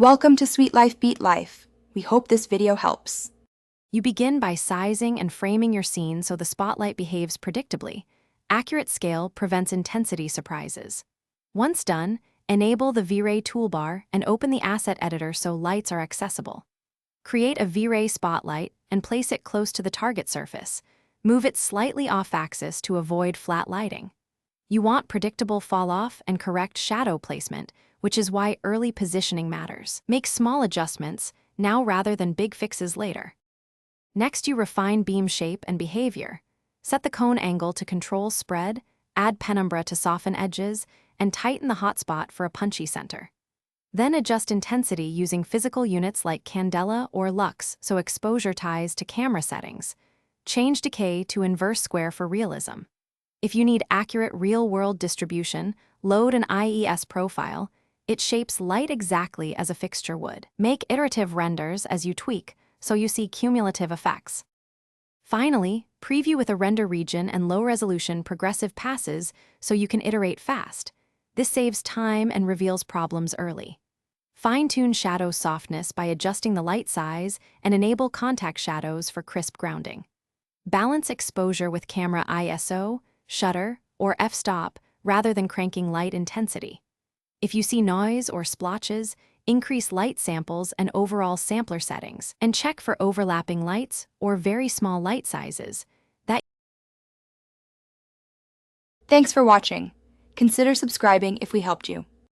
Welcome to Sweet Life Beat Life. We hope this video helps. You begin by sizing and framing your scene so the spotlight behaves predictably. Accurate scale prevents intensity surprises. Once done, enable the V-Ray toolbar and open the asset editor so lights are accessible. Create a V-Ray spotlight and place it close to the target surface. Move it slightly off-axis to avoid flat lighting. You want predictable fall-off and correct shadow placement, which is why early positioning matters. Make small adjustments, now rather than big fixes later. Next, you refine beam shape and behavior. Set the cone angle to control spread, add penumbra to soften edges, and tighten the hotspot for a punchy center. Then adjust intensity using physical units like candela or lux so exposure ties to camera settings. Change decay to inverse square for realism. If you need accurate real-world distribution, load an IES profile. It shapes light exactly as a fixture would. Make iterative renders as you tweak, so you see cumulative effects. Finally, preview with a render region and low-resolution progressive passes so you can iterate fast. This saves time and reveals problems early. Fine-tune shadow softness by adjusting the light size and enable contact shadows for crisp grounding. Balance exposure with camera ISO, shutter, or f-stop rather than cranking light intensity. If you see noise or splotches, increase light samples and overall sampler settings, and check for overlapping lights or very small light sizes. Thanks for watching. Consider subscribing if we helped you.